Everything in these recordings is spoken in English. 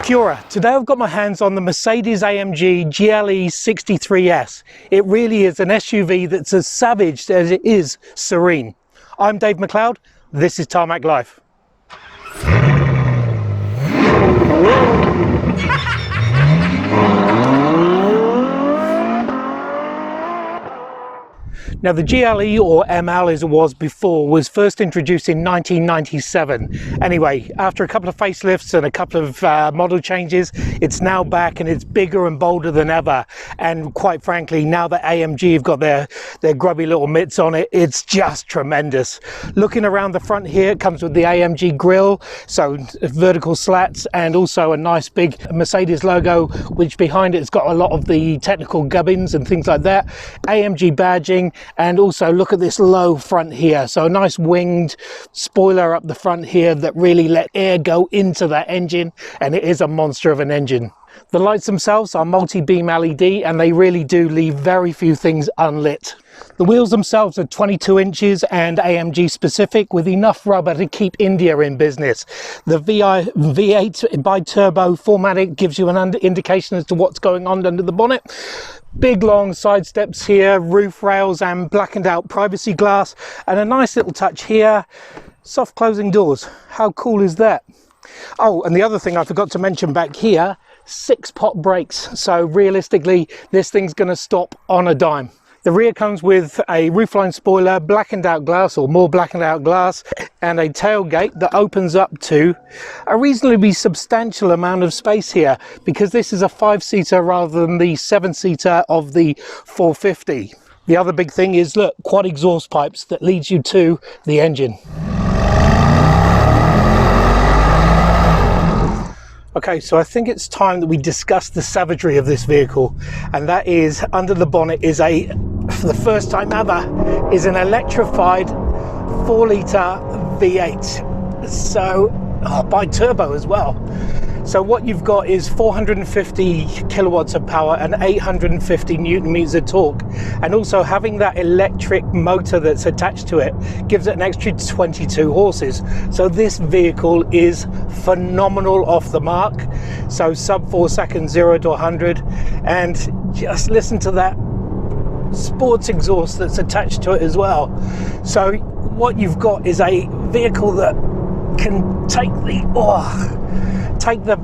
Kia ora. Today I've got my hands on the Mercedes-AMG GLE 63S. It really is an SUV that's as savage as it is serene. I'm Dave McLeod, this is Tarmac Life. Now the GLE, or ML as it was before, was first introduced in 1997. Anyway, after a couple of facelifts and a couple of model changes, it's now back and it's bigger and bolder than ever. And quite frankly, now that AMG have got their grubby little mitts on it, it's just tremendous. Looking around the front here, it comes with the AMG grille, so vertical slats, and also a nice big Mercedes logo, which behind it's got a lot of the technical gubbins and things like that. AMG badging. And also look at this low front here, so a nice winged spoiler up the front here that really let air go into that engine, and it is a monster of an engine. The lights themselves are multi-beam LED and they really do leave very few things unlit. The wheels themselves are 22 inches and AMG specific, with enough rubber to keep India in business. The V8 bi-turbo 4MATIC gives you an indication as to what's going on under the bonnet. Big long side steps here, roof rails and blackened out privacy glass, and a nice little touch here, soft closing doors. How cool is that? Oh, and the other thing I forgot to mention back here, 6-pot brakes. So realistically, this thing's going to stop on a dime. The rear comes with a roofline spoiler, blackened out glass, or more blackened out glass, and a tailgate that opens up to a reasonably substantial amount of space here, because this is a 5-seater rather than the 7-seater of the 450. The other big thing is, look, quad exhaust pipes that leads you to the engine. Okay, so I think it's time that we discuss the savagery of this vehicle, and that is, under the bonnet is for the first time ever, is an electrified 4-litre V8. So, bi-turbo as well. So what you've got is 450 kilowatts of power and 850 newton meters of torque, and also having that electric motor that's attached to it gives it an extra 22 horses. So this vehicle is phenomenal off the mark. So sub 4 seconds 0 to 100, and just listen to that sports exhaust that's attached to it as well. So what you've got is a vehicle that can take the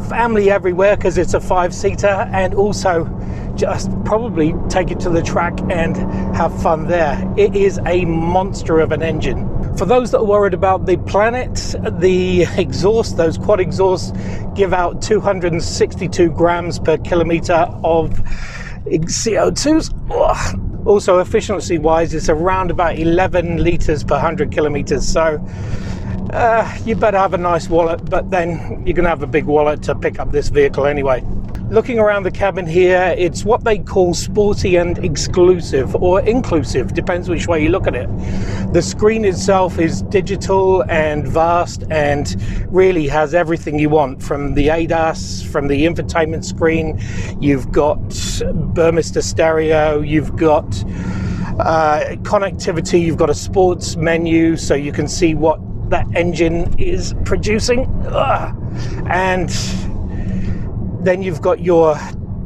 family everywhere, because it's a 5-seater, and also just probably take it to the track and have fun there. It is a monster of an engine. For those that are worried about the planet, the exhaust, those quad exhausts give out 262 grams per kilometer of CO2s. Also efficiency wise, it's around about 11 litres per 100 kilometers. So you better have a nice wallet, but then you're gonna have a big wallet to pick up this vehicle anyway. Looking around the cabin here, it's what they call sporty and exclusive, or inclusive, depends which way you look at it. The screen itself is digital and vast and really has everything you want, from the ADAS, from the infotainment screen. You've got Burmester stereo, you've got connectivity, you've got a sports menu so you can see what that engine is producing, and then you've got your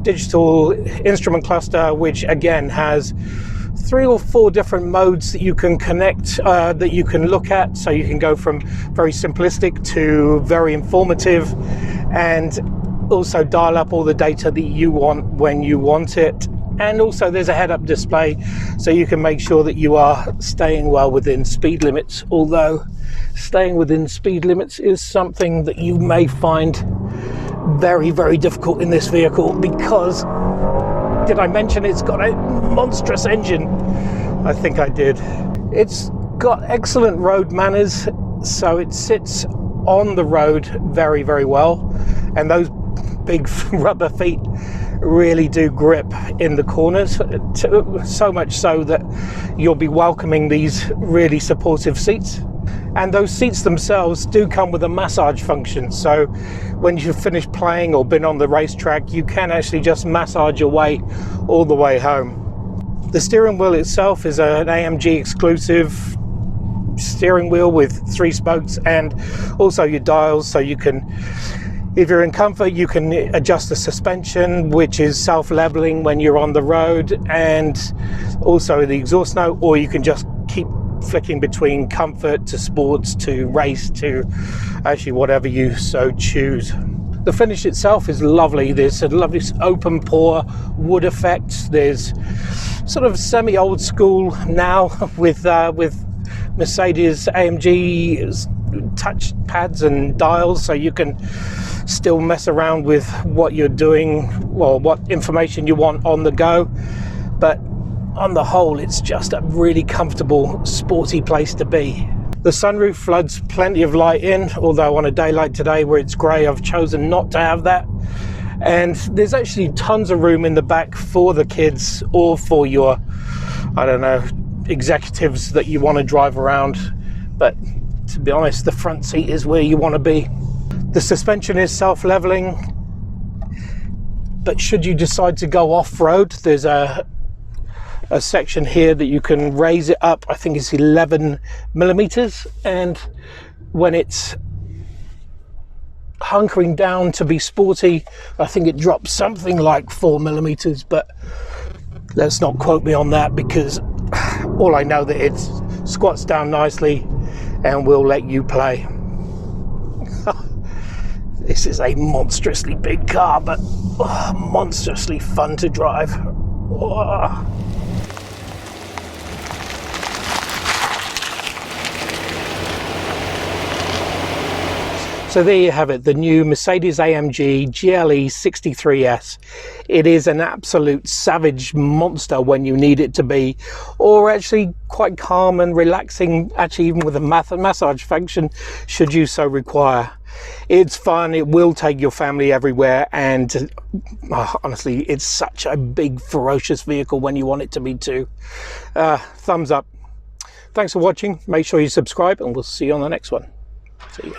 digital instrument cluster, which again has 3 or 4 different modes that you can connect, that you can look at. So you can go from very simplistic to very informative, and also dial up all the data that you want when you want it. And also there's a head-up display, so you can make sure that you are staying well within speed limits, although staying within speed limits is something that you may find very, very difficult in this vehicle, because did I mention it's got a monstrous engine? I think I did. It's got excellent road manners, so it sits on the road very, very well, and those big rubber feet really do grip in the corners, so much so that you'll be welcoming these really supportive seats. And those seats themselves do come with a massage function, so when you've finished playing or been on the racetrack, you can actually just massage your way all the way home. The steering wheel itself is an AMG exclusive steering wheel with 3 spokes, and also your dials, so you can If you're in comfort, you can adjust the suspension, which is self-leveling when you're on the road, and also the exhaust note, or you can just keep flicking between comfort to sports to race to actually whatever you so choose. The finish itself is lovely. There's a lovely open pore wood effect. There's sort of semi-old school now with Mercedes-AMG touch pads and dials, so you can still mess around with what you're doing, well, what information you want on the go. But on the whole, it's just a really comfortable, sporty place to be. The sunroof floods plenty of light in, although on a day like today where it's grey, I've chosen not to have that. And there's actually tons of room in the back for the kids or for your, I don't know, executives that you want to drive around. But to be honest, the front seat is where you want to be. The suspension is self-leveling, but should you decide to go off-road, there's a section here that you can raise it up. I think it's 11 millimeters, and when it's hunkering down to be sporty, I think it drops something like 4 millimeters, but let's not quote me on that, because all I know that it squats down nicely and will let you play. This is a monstrously big car, but monstrously fun to drive. So there you have it, the new Mercedes-AMG GLE 63S. It is an absolute savage monster when you need it to be, or actually quite calm and relaxing, actually even with a massage function should you so require. It's fun, it will take your family everywhere, and honestly, it's such a big, ferocious vehicle when you want it to be too. Thumbs up. Thanks for watching, make sure you subscribe, and we'll see you on the next one. See ya.